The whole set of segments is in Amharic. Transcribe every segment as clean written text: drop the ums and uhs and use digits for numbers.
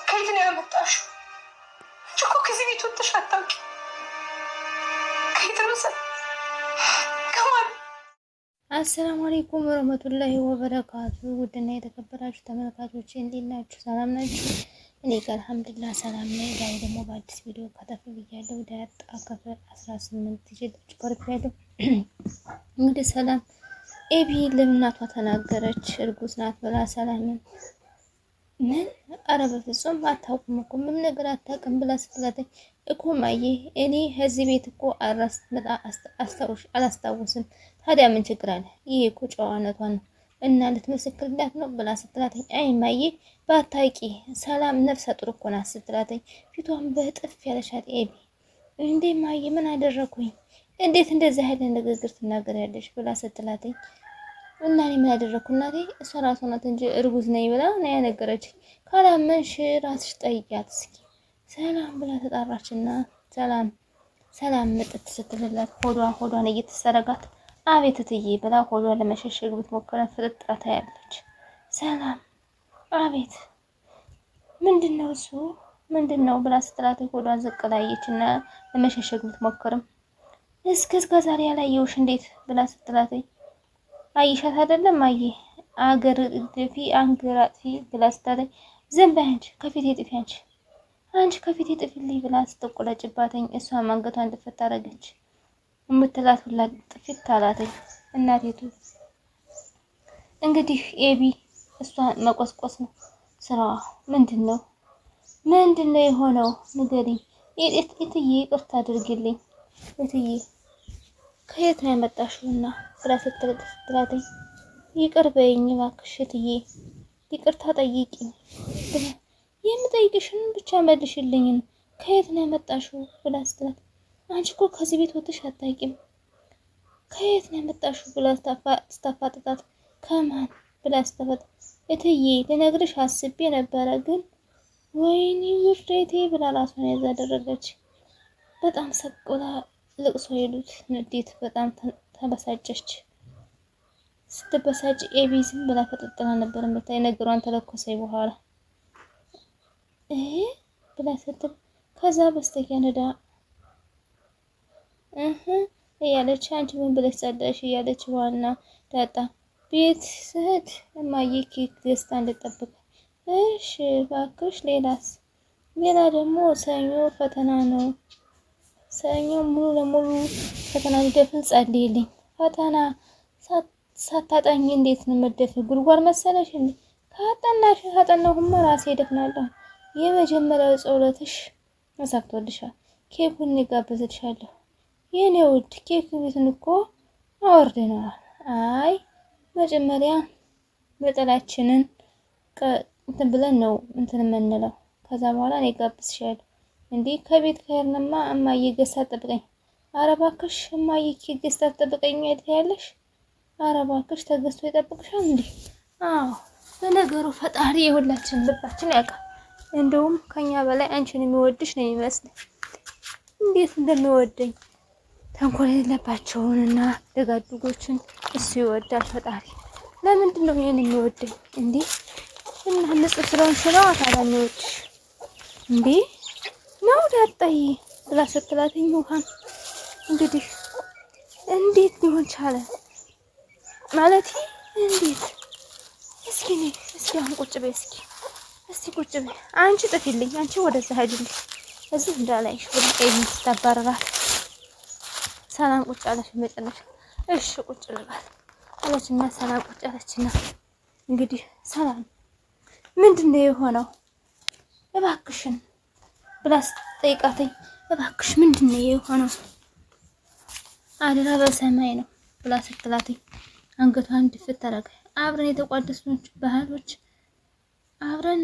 ከየት ነው ያመጣሽው? እኮ ከዚህ ቤት ወጥተሽ አታውቂም። ከየት ነው ከማን? አሰላሙ አለይኩም ወረህመቱላሂ ወበረካቱ። ውድና የተከበራችሁ ተመልካቾች እንዴት ናችሁ? ሰላም ናችሁ? እኔ ጋር አልሐምዱሊላህ ሰላም ነኝ። ዛሬ ደግሞ በአዲስ ቪዲዮ ከተፍ ብያለሁ። ዳጣ ክፍል 18 ይዤላችሁ ቀርቤያለሁ። እንግዲህ ሰላም ኤቢ ለእናቷ ተናገረች። እርጉዝ ናት ብላ ሰላምን ምን? ኧረ በፍጹም አታውቅም እኮ ምንም ነገር አታውቅም ብላ ስትላተኝ እኮ ማዬ እኔ ከዚህ ቤት እኮ አላስታውስም። ታዲያ ምን ችግር አለ? ይሄ እኮ ጨዋነቷ ነው እና ልትመሰክርላት ነው ብላ ስትላተኝ አይ ማዬ ባታውቂ ሰላም ነፍሰ ጡር እኮ ናት ስትላተኝ ፊቷን በጥፍ ያለሻት ኤቢ እንዴ ማዬ ምን አደረኩኝ? እንዴት እንደዚህ አይነት ንግግር ትናገሪያለሽ? ብላ ስትላተኝ እና እኔ ምን አደረኩ እናቴ? እሷ ራሷ ናት እንጂ እርጉዝ ነኝ ብላ ነው ያነገረችኝ። ካላመንሽ ራስሽ ጠይቂያት እስኪ ሰላም ብላ ተጣራችና ሰላም ምጥት ስትልላት ሆዷን እየተሰረጋት አቤት እትዬ ብላ ሆዷን ለመሸሸግ ብትሞክር ፍጥጥራ ታያለች። ሰላም አቤት ምንድነው እሱ ምንድነው ብላ ስትላት ሆዷን ዝቅ ላየችና ለመሸሸግ ብትሞክርም እስከ ዛሬ ያላየውሽ እንዴት ብላ ስትላት አይሻት አይደለም አየ አገር ደፊ አንገር አጥፊ ብላ ስትለኝ ዝም በይ አንቺ ከፊቴ ጥፊ አንቺ ከፊቴ ጥፊልኝ ብላ ስትቆለጭባተኝ እሷ አንገቷን እንድፈታ አደረገች። የምትላት ሁላ ጥፊት ታላተኝ እናቴቱ። እንግዲህ ኤቢ እሷ መቆስቆስ ነው ስራዋ። ምንድነው የሆነው ንገሪኝ እትዬ፣ ይቅርታ አድርጊልኝ እትዬ ከየት ነው ያመጣሽውና ብላ ስትላተኝ ይቅር በይኝ እባክሽ እትዬ ይቅርታ ጠይቂኝ፣ የምጠይቅሽን ብቻ መልሽልኝ፣ ከየት ነው ያመጣሽው ብላ ስትላት አንቺ እኮ ከዚህ ቤት ወጥተሽ አታውቂም፣ ከየት ነው ያመጣሽው ብላ ስታፋጥጣት ከማን ብላ ስትፈጥ እትዬ ልነግርሽ አስቤ ነበረ ግን ወይኔ ውርዴቴ ብላ ራሷን ያዝ አደረገች። በጣም ሰቅላ ልቅሶ ይሉት ንዴት በጣም ተበሳጨች። ስትበሳጭ ኤቢ ዝም ብላ ፈጥጥና ነበር የምታይ። ነገሯን ተለኮሰኝ በኋላ ብላ ስትል ከዛ በስተያነዳ እያለች አንቺ ምን ብለሽ ጸዳሽ እያለች ዋና ዳጣ ቤት ስሄድ እማዬ ኬክ ገዝታ እንድጠብቅ እሺ እባክሽ፣ ሌላ ደግሞ ሰኞ ፈተና ነው፣ ሰኞ ሙሉ ለሙሉ ፈተና ሊደፍን ጸልይልኝ። ፈተና ሳታጠኝ እንዴት ነው መደፍን? ጉድጓድ መሰለሽ እንዴ? ካጠናሁማ ራሴ እደፍናለሁ። የመጀመሪያው ጸሎትሽ ተሳክቶልሻል። ኬኩን እጋብዝልሻለሁ የኔ ውድ። ኬክ ቤቱን እኮ አወርደነዋል። አይ መጀመሪያ መጠላችንን እንትን ብለን ነው እንትን የምንለው። ከዛ በኋላ እኔ እጋብዝሻለሁ። እንዴ ከቤት ከሄድንማ እማዬ ገዝታ ትጠብቀኝ። ኧረ እባክሽ እማዬ ኬክ ገዝታ ትጠብቀኝ ያለሽ? ኧረ እባክሽ ተገዝቶ ይጠብቅሻል እንዴ? አዎ በነገሩ ፈጣሪ የሁላችን ልባችን ያውቃል። እንደውም ከኛ በላይ አንቺን የሚወድሽ ነው የሚመስለኝ። እንዴት እንደሚወደኝ ተንኮል የሌለባቸውንና ደጋድጎችን እሱ ይወዳል ፈጣሪ። ለምንድን ነው ይሄን የሚወደኝ እንዴ? እና ንጹህ ስለሆንሽ ነው ታዲያ የሚወድሽ እንዴ? ነው ዳጣዬ ብላ ስትላተኝ ውሃን እንግዲህ እንዴት ሊሆን ቻለ ማለት እንዴት? እስኪ አሁን ቁጭ በይ እስኪ ቁጭ በይ አንቺ ጥፊልኝ፣ አንቺ ወደዛ ሄድልኝ እዚህ እንዳላይሽ ብላ ኤቢ ስታባረራት ሰላም ቁጭ አለች። መጨረሻ እሺ ቁጭ ልበል አለችና ሰላም ቁጭ አለችና እንግዲህ ሰላም ምንድነው የሆነው እባክሽን ብላ ስትጠይቃተኝ እባክሽ ምንድነው የሆነው? አደራ በሰማይ ነው ብላ ስትላተኝ አንገቷን ድፍት አደረገ። አብረን የተቋደስነው ባህሎች አብረን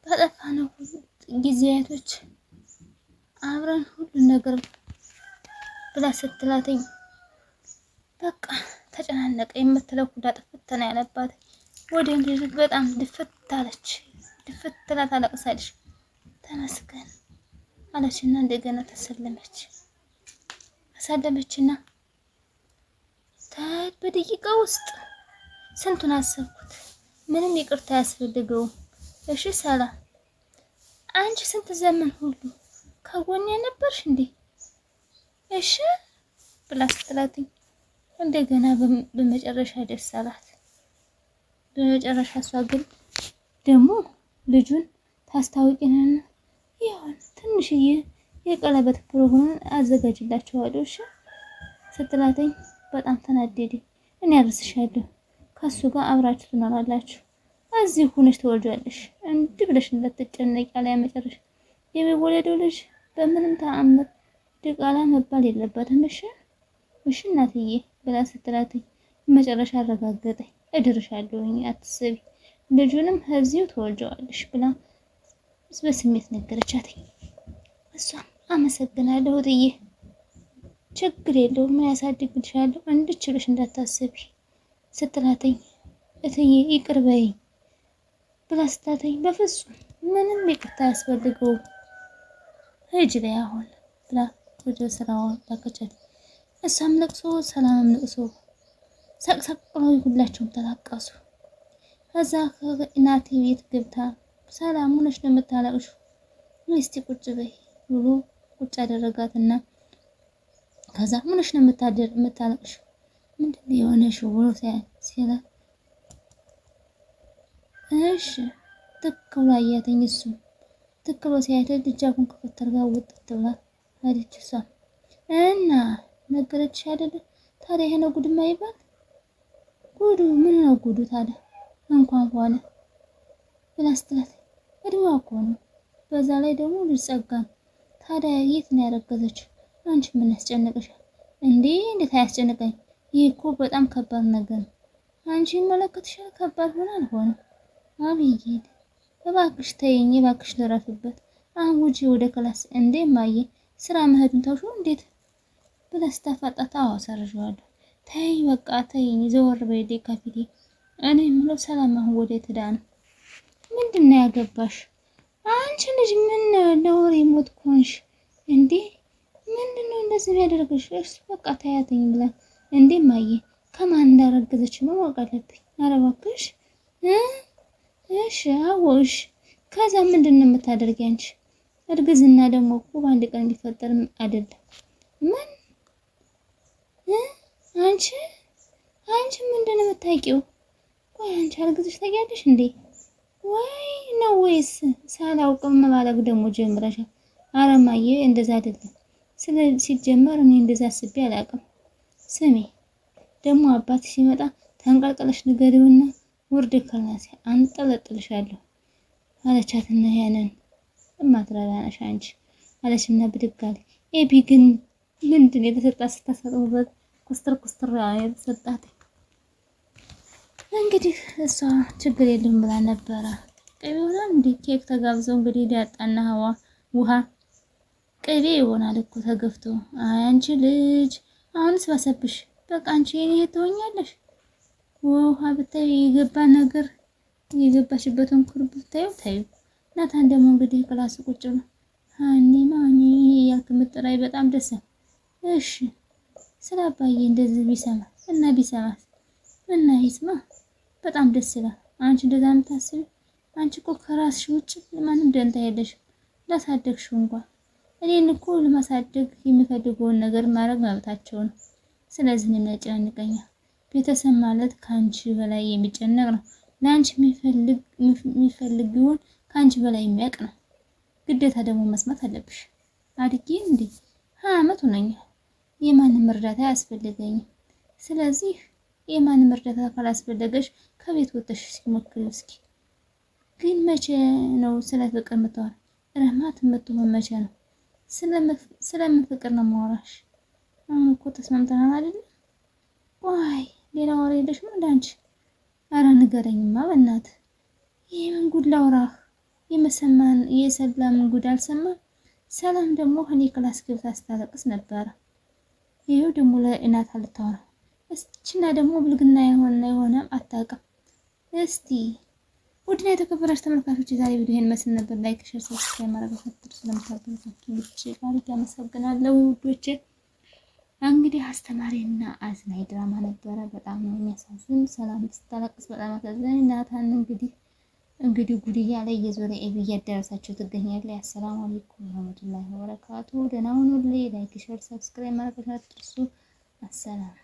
ባጠፋነው ጊዜያቶች አብረን ሁሉ ነገር ብላ ስትላተኝ በቃ ተጨናነቀ። የምትለው ሁላ ጥፍት ነው ያለባት። ወደ እንግዲህ በጣም ድፍት አለች። ድፍት ትላት አለቅሳለች። ተመስገን አለችና እንደገና ተሰለመችና በደቂቃ ውስጥ ስንቱን አሰብኩት። ምንም ይቅርታ አያስፈልገውም። እሺ ሰላም፣ አንቺ ስንት ዘመን ሁሉ ከጎኔ ነበርሽ እንዴ? እሺ ብላ ስትላትኝ እንደገና በመጨረሻ ደስ አላት። በመጨረሻ እሷ ግን ደግሞ ልጁን ታስታውቂንና ይሁን ትንሽዬ የቀለበት ፕሮግራም አዘጋጅላችኋለሁ እሺ ስትላተኝ በጣም ተናደደ። እኔ አርስሻለሁ፣ ከሱ ጋር አብራችሁ ትኖራላችሁ፣ እዚህ ሆነሽ ትወልጃለሽ፣ እንዲህ ብለሽ እንዳትጨነቂ ያለ መጨረሻ የሚወለደው ልጅ በምንም ተአምር ድቃላ መባል የለበትም እሺ እሺ እናትዬ ብላ ስትላተኝ መጨረሻ አረጋገጠኝ። እድርሻለሁኝ አትስቢ፣ ልጁንም እዚሁ ትወልጃለሽ ብላ በስሜት ነገረቻትኝ። እሷም አመሰግናለሁ እትዬ፣ ችግር የለውም ያሳድግልሻለሁ፣ እንድችልሽ እንዳታስቢ ስትላተኝ እትዬ ይቅር በይኝ ብላ ስትላተኝ በፍጹም ምንም ይቅርታ አያስፈልገውም ሂጂ ላይ አሁን ብላ ወደ ስራዋ ላከቻት። እሷም ለቅሶ ሰላምም ለቅሶ ሳቅሳቅ ብለው ሁላቸውም ተላቀሱ። ከዛ ከእናቴ ቤት ገብታ ሰላም ሆነሽ ነው የምታለቅሽው? እስቲ ቁጭ በይ ብሎ ቁጭ አደረጋትና ከዛ ሆነሽ ነው የምታለቅሽው? ምንድነው የሆነሽው ብሎ ሲላት እሺ ትክክሉ አያተኝ። እሱ ትክክሉ ሲያየት ልጃኩን ከፈተር ጋር ወጥት ብላ አለች። እሷ እና ነገረችሽ አይደለ? ታዲያ ይሄ ነው ጉድማ ይባል? ጉዱ ምን ነው ጉዱ ታዲያ? እንኳን ሆነ ብላ ስትላት እድሜዋ እኮ ነው፣ በዛ ላይ ደግሞ ልጅ ጸጋ ነው። ታዲያ የት ነው ያረገዘችው? አንቺ ምን ያስጨነቅሻል እንዴ? እንዴት አያስጨንቀኝ? ይህ እኮ በጣም ከባድ ነገር ነው። አንቺ ይመለከትሻል። ከባድ ሆነ አልሆነ አብዬ እባክሽ ተይኝ፣ እባክሽ ልረፍበት። አሁን ውጪ ወደ ክላስ። እንዴ ማየ ስራ መሄዱን ተውሹ እንዴት ብላ ስታፋጣት አዎ ሰርዣለሁ። ተይ በቃ ተይኝ፣ ዘወር በይዴ ከፊቴ። እኔ የምለው ሰላም አሁን ወደ ትዳ ነው? ምንድነው ያገባሽ አንቺ ልጅ? ምን ለወሬ ሞት ኮንሽ እንዴ? ምንድነው እንደዚህ ያደርግሽ? እሱ በቃ ታያተኝ ብላ እንዴ ማየ ከማን እንዳረገዘች ማወቅ አለብኝ። ኧረ እባክሽ እሺ አወሽ። ከዛ ምንድነው የምታደርጊ አንቺ? እርግዝና ደግሞ እኮ በአንድ ቀን ሊፈጠርም አይደለም። ምን አንቺ ምንድነው የምታውቂው? ቆይ አንቺ አርግዝሽ ታውቂያለሽ እንዴ? ወይ ነው ወይስ ሳላውቅም ማለቅ ደግሞ ጀምረሻል? ኧረ እማዬ እንደዛ አይደለም። ሲጀመር እኔ እንደዛ አስቤ አላውቅም። ስሚ ደግሞ አባት ሲመጣ ተንቀልቀለሽ ንገሪውና ውርድ ከላሴ አንጠለጥልሻለሁ አለቻትና ያንን እማትረዳነሽ አንቺ አለችና ብድግ አለ። ኤቢ ግን ምንድን የተሰጣት ስታሰጠውበት ኩስትር የተሰጣት እንግዲህ እሷ ችግር የለም ብላ ነበረ። ቅቤ ይሆናል እንዴ? ኬክ ተጋብዘው እንግዲህ ዳጣና ሀዋ ውሃ ቅቤ ይሆናል እኮ ተገፍቶ። አይ አንቺ ልጅ አሁንስ ባሰብሽ። በቃ አንቺ የኔ ትሆኛለሽ። ውሃ ብታይ የገባ ነገር የገባሽበትን ኩርብ ብታዩ ታዩ። ናታን ደግሞ እንግዲህ ክላስ ቁጭ ነው ሃኒ ማኒ ያልክ ምጥራይ በጣም ደስ። እሺ ስለ አባዬ እንደዚህ ቢሰማ እና ይስማ በጣም ደስ ይላል። አንቺ እንደዛ የምታስቢ አንቺ እኮ ከራስሽ ውጭ ለማንም ደንታ የለሽም። ላሳደግሽው እንኳን እኔን እኮ ለማሳደግ የሚፈልገውን ነገር ማድረግ መብታቸው ነው። ስለዚህ እኔም ያጨናንቀኛል። ቤተሰብ ማለት ከአንቺ በላይ የሚጨነቅ ነው። ለአንቺ የሚፈልገውን ከአንቺ በላይ የሚያውቅ ነው። ግዴታ ደግሞ መስማት አለብሽ። አድጌ እንዴ 20 ዓመት ሆነኛል። የማንም እርዳታ አያስፈልገኝም። ስለዚህ የማንም እርዳታ ካላስፈለገሽ ከቤት ወጥተሽ ሲሞክሪ እስኪ። ግን መቼ ነው ስለ ፍቅር የምታወራ? ረህማት የምትሆን መቼ ነው? ስለምን ፍቅር ነው ማወራሽ? አሁን እኮ ተስማምተናል አይደል? ቆይ ሌላ ወሬ የለሽም እንዳንቺ? ኧረ ንገረኝማ በእናትህ። ይሄን ጉድ ላውራህ? የሰላምን ጉድ አልሰማም? ሰላም ደግሞ እኔ ክላስ ገብታ ስታለቅስ ነበረ። ይሄው ደግሞ ለእናት አልታወራ እስኪና ደግሞ ብልግና የሆነ አታውቅም። እስቲ ውድና የተከበራችሁ ተመልካቾች የዛሬ ቪዲዮ ይሄን መስል ነበር። ላይክ፣ ሼር፣ ሰብስክራይብ ማድረጋችሁ ስለምታበረታቱኝ እጅግ አድርጌ አመሰግናለሁ ውዶቼ። እንግዲህ አስተማሪና አዝናኝ ድራማ ነበረ። በጣም ነው የሚያሳዝን። ሰላም ስታለቅስ በጣም አሳዘነኝ። ናታን እንግዲህ እንግዲህ ጉድ እያለ እየዞረ ኤቢ እያደረሳቸው ትገኛለች። አሰላሙ አለይኩም ወራህመቱላሂ ወበረካቱ። ደህና ሁኑልኝ። ላይክ፣ ሼር፣ ሰብስክራይብ ማድረግ አትርሱ። አሰላም